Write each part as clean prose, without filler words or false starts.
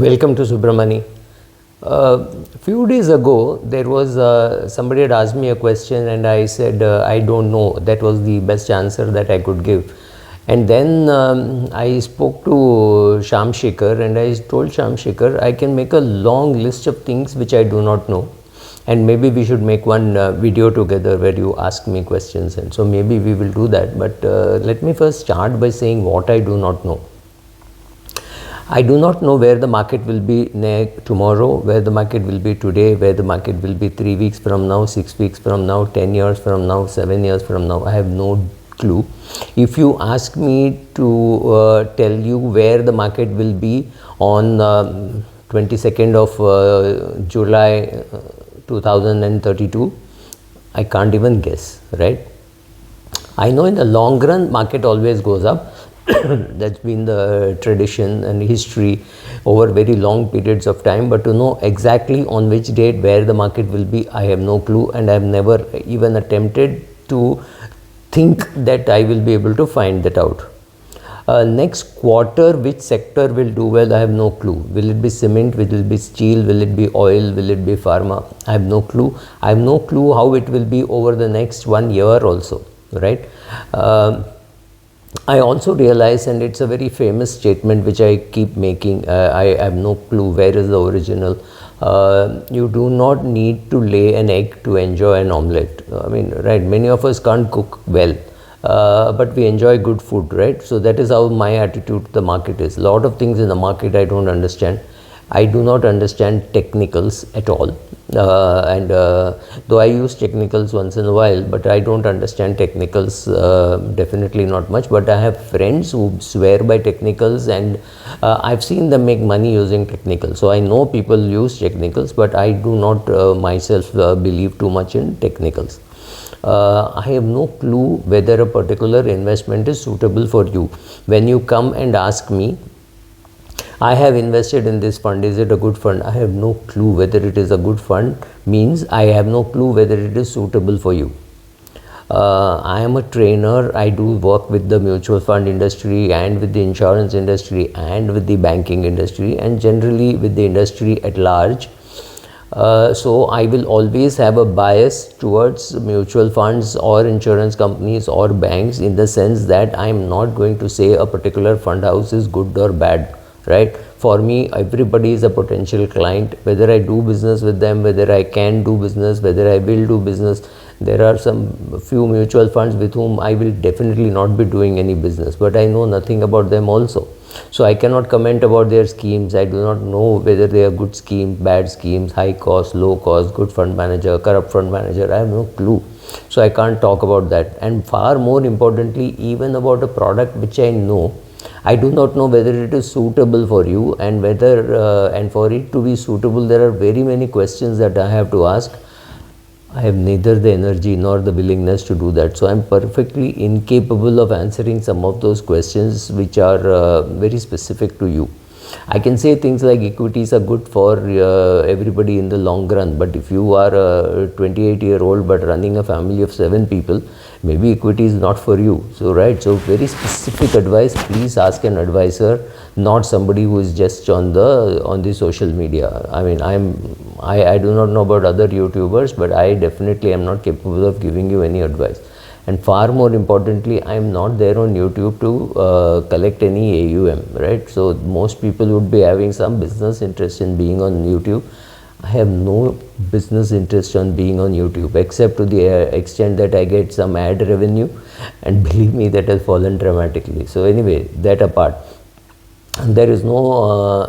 Welcome to Subramani. Few days ago, there was somebody had asked me a question, and I said I don't know. That was the best answer that I could give. And then I spoke to Sham Shekhar, and I told Sham Shekhar I can make a long list of things which I do not know, and maybe we should make one video together where you ask me questions. And so maybe we will do that. But let me first start by saying what I do not know. I do not know where the market will be tomorrow, where the market will be today, where the market will be 3 weeks from now, 6 weeks from now, 10 years from now, 7 years from now. I have no clue. If you ask me to tell you where the market will be on 22nd of July 2032, I can't even guess, right? I know in the long run, market always goes up. That's been the tradition and history over very long periods of time, but to know exactly on which date where the market will be, I have no clue, and I have never even attempted to think that I will be able to find that out. Next quarter, which sector will do well, I have no clue. Will it be cement, will it be steel, will it be oil, will it be pharma? I have no clue. I have no clue how it will be over the next 1 year also, right? I also realize, and it's a very famous statement which I keep making, I have no clue where is the original. You do not need to lay an egg to enjoy an omelette. I mean, right, many of us can't cook well, but we enjoy good food, right? So that is how my attitude to the market is. A lot of things in the market I don't understand. I do not understand technicals at all. Though I use technicals once in a while, but I don't understand technicals, definitely not much. But I have friends who swear by technicals, and I've seen them make money using technicals. So I know people use technicals, but I do not myself believe too much in technicals. I have no clue whether a particular investment is suitable for you. When you come and ask me, I have invested in this fund, is it a good fund? I have no clue whether it is a good fund, means I have no clue whether it is suitable for you. I am a trainer. I do work with the mutual fund industry and with the insurance industry and with the banking industry and generally with the industry at large. So I will always have a bias towards mutual funds or insurance companies or banks, in the sense that I am not going to say a particular fund house is good or bad. Right? For me, everybody is a potential client, whether I do business with them, whether I can do business, whether I will do business. There are some few mutual funds with whom I will definitely not be doing any business, but I know nothing about them also. So I cannot comment about their schemes. I do not know whether they are good schemes, bad schemes, high cost, low cost, good fund manager, corrupt fund manager. I have no clue. So I can't talk about that. And far more importantly, even about a product which I know, I do not know whether it is suitable for you, and whether and for it to be suitable, there are very many questions that I have to ask. I have neither the energy nor the willingness to do that. So I am perfectly incapable of answering some of those questions which are very specific to you. I can say things like equities are good for everybody in the long run, but if you are a 28-year-old but running a family of 7 people, maybe equity is not for you. So right, so very specific advice, please ask an advisor, not somebody who is just on the social media. I mean, I do not know about other YouTubers, but I definitely am not capable of giving you any advice. And far more importantly, I am not there on YouTube to collect any AUM, right? So most people would be having some business interest in being on YouTube. I have no business interest on being on YouTube, except to the extent that I get some ad revenue, and believe me, that has fallen dramatically. So anyway, that apart, there is no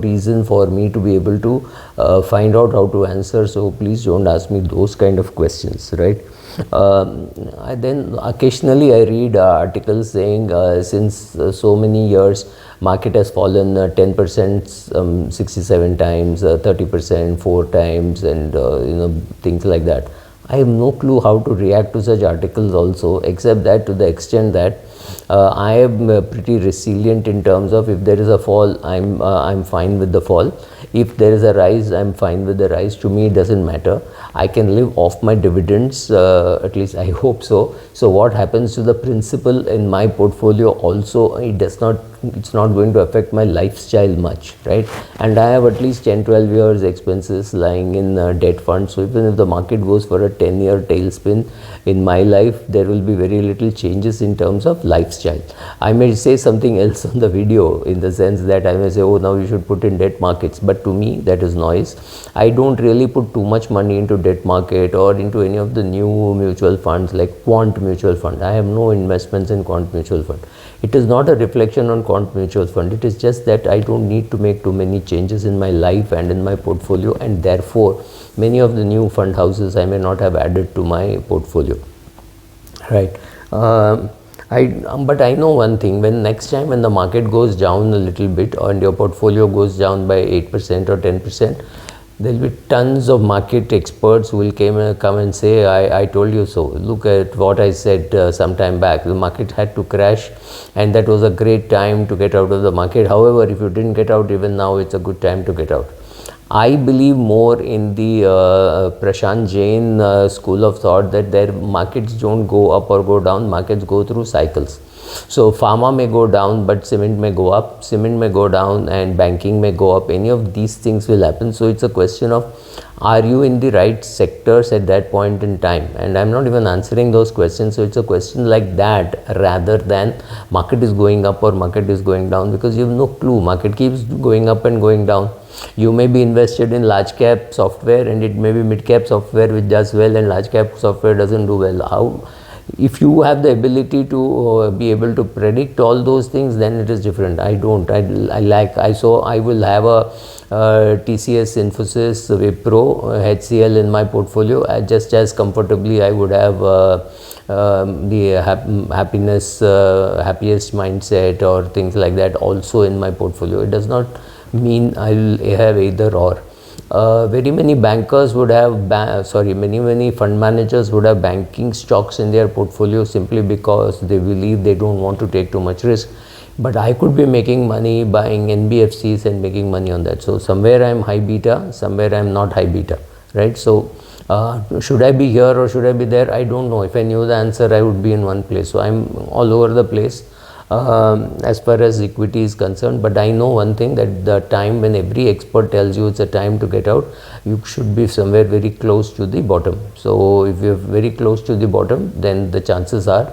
reason for me to be able to find out how to answer. So please don't ask me those kind of questions, right? Then occasionally I read articles saying since so many years market has fallen 10% 67 times, 30% 4 times, and things like that. I have no clue how to react to such articles also, except that to the extent that I am pretty resilient in terms of, if there is a fall, I'm fine with the fall. If there is a rise, I'm fine with the rise. To me, it doesn't matter. I can live off my dividends, at least I hope so. So what happens to the principal in my portfolio also, it does not it's not going to affect my lifestyle much, right? And I have at least 10-12 years expenses lying in debt funds. So even if the market goes for a 10-year tailspin in my life, there will be very little changes in terms of lifestyle. I may say something else on the video, in the sense that I may say, oh, now you should put in debt markets, but to me that is noise. I don't really put too much money into debt market or into any of the new mutual funds like quant mutual fund. I have no investments in quant mutual fund. It is not a reflection on quant mutual fund. It is just that I don't need to make too many changes in my life and in my portfolio, and therefore many of the new fund houses I may not have added to my portfolio, right? But I know one thing: when next time when the market goes down a little bit and your portfolio goes down by 8% or 10%, there will be tons of market experts who will come and say, I told you so. Look at what I said some time back. The market had to crash, and that was a great time to get out of the market. However, if you didn't get out, even now it's a good time to get out. I believe more in the Prashant Jain school of thought, that their markets don't go up or go down, markets go through cycles. So pharma may go down, but cement may go up, cement may go down, and banking may go up. Any of these things will happen. So it's a question of, are you in the right sectors at that point in time? And I'm not even answering those questions. So it's a question like that, rather than market is going up or market is going down, because you have no clue. Market keeps going up and going down. You may be invested in large cap software, and it may be mid cap software which does well, and large cap software doesn't do well. How? If you have the ability to be able to predict all those things, then it is different. I don't. I will have a TCS, Infosys, Wipro, HCL in my portfolio. Just as comfortably I would have the happiest mindset or things like that also in my portfolio. It does not mean I will have either or. Very many bankers would have, many fund managers would have banking stocks in their portfolio simply because they believe they don't want to take too much risk. But I could be making money buying NBFCs and making money on that. So somewhere I am high beta, somewhere I am not high beta, right? So should I be here or should I be there? I don't know. If I knew the answer, I would be in one place. So I'm all over the place as far as equity is concerned. But I know one thing, that the time when every expert tells you it's a time to get out, you should be somewhere very close to the bottom. So if you're very close to the bottom, then the chances are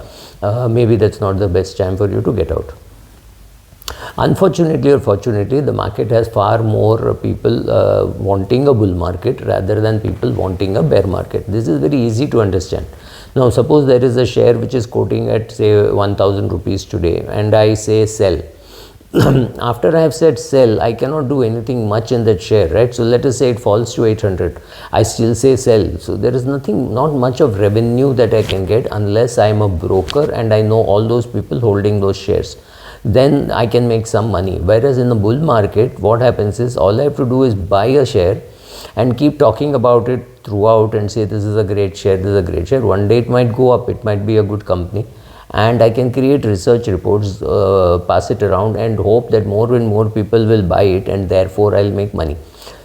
maybe that's not the best time for you to get out. Unfortunately or fortunately, the market has far more people wanting a bull market rather than people wanting a bear market. This is very easy to understand. Now suppose there is a share which is quoting at say 1000 rupees today, and I say sell. After I have said sell, I cannot do anything much in that share, right? So let us say it falls to 800, I still say sell. So there is not much of revenue that I can get unless I am a broker and I know all those people holding those shares. Then I can make some money. Whereas in the bull market, what happens is, all I have to do is buy a share and keep talking about it throughout and say this is a great share, this is a great share. One day it might go up, it might be a good company, and I can create research reports, pass it around, and hope that more and more people will buy it, and therefore I'll make money.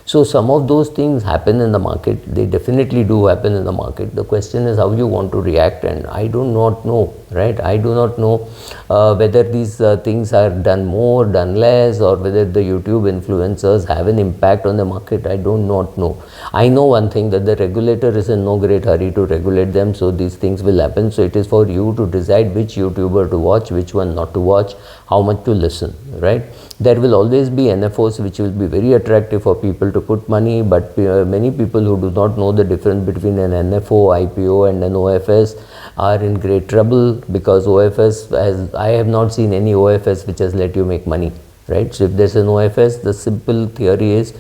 So some of those things happen in the market. They definitely do happen in the market. The question is how you want to react, and I do not know, right? I do not know whether these things are done more, done less, or whether the YouTube influencers have an impact on the market. I do not know. I know one thing, that the regulator is in no great hurry to regulate them, so these things will happen. So it is for you to decide which YouTuber to watch, which one not to watch, how much to listen, right? There will always be NFOs which will be very attractive for people to put money, but many people who do not know the difference between an NFO, IPO and an OFS are in great trouble, because OFS, as I have not seen any OFS which has let you make money, right? So if there's an OFS, the simple theory is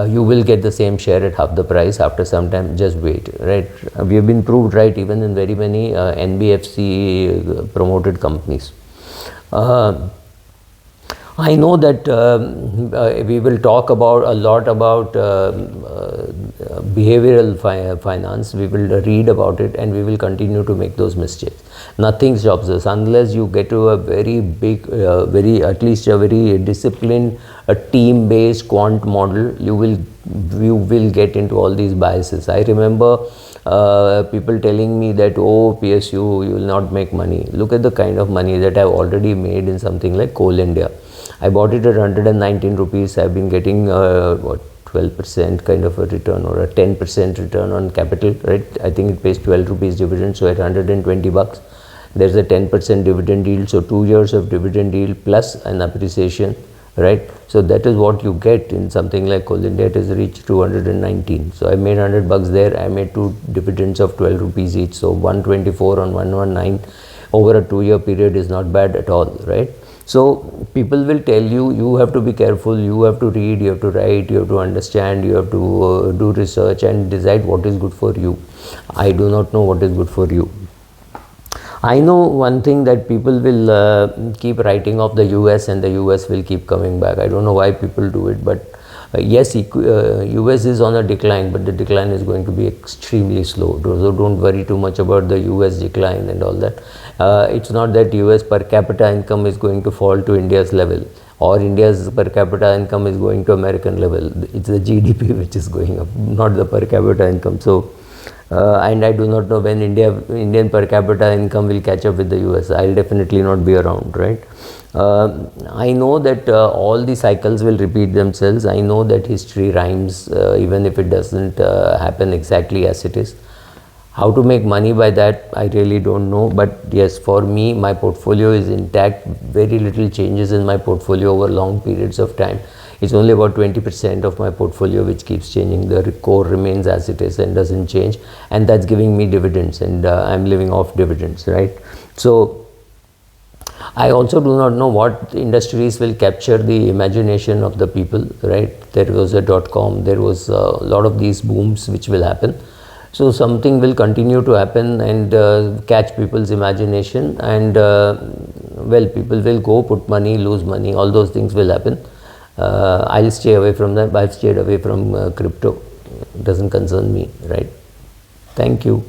you will get the same share at half the price after some time. Just wait, right? We have been proved right even in very many NBFC promoted companies. I know that we will talk about a lot about behavioral finance. We will read about it, and we will continue to make those mistakes. Nothing stops us unless you get to a very big, at least a very disciplined, a team-based quant model. You will get into all these biases. I remember people telling me that, oh, PSU, you will not make money. Look at the kind of money that I've already made in something like Coal India. I bought it at 119 rupees. I've been getting what, 12% kind of a return, or a 10% return on capital, right? I think it pays 12 rupees dividend, so at 120 bucks there's a 10% dividend yield, so 2 years of dividend yield plus an appreciation, right? So that is what you get in something like Coal India. It has reached 219, so I made 100 bucks there. I made 2 dividends of 12 rupees each, so 124 on 119 over a 2-year period is not bad at all, right? So people will tell you, you have to be careful, you have to read, you have to write, you have to understand, you have to do research and decide what is good for you. I do not know what is good for you. I know one thing, that people will keep writing off the US and the US will keep coming back. I don't know why people do it, but yes, US is on a decline, but the decline is going to be extremely slow. So don't worry too much about the US decline and all that. It's not that US per capita income is going to fall to India's level, or India's per capita income is going to American level. It's the GDP which is going up, not the per capita income. So and I do not know when Indian per capita income will catch up with the US. I'll definitely not be around, right? I know that all the cycles will repeat themselves. I know that history rhymes, even if it doesn't happen exactly as it is. How to make money by that, I really don't know. But yes, for me, my portfolio is intact. Very little changes in my portfolio over long periods of time. It's only about 20% of my portfolio which keeps changing. The core remains as it is and doesn't change, and that's giving me dividends, and I'm living off dividends, right? So I also do not know what industries will capture the imagination of the people, right? There was a .com, there was a lot of these booms which will happen. So something will continue to happen and catch people's imagination, and well, people will go put money, lose money, all those things will happen. I'll stay away from that. I've stayed away from crypto. It doesn't concern me, right? Thank you.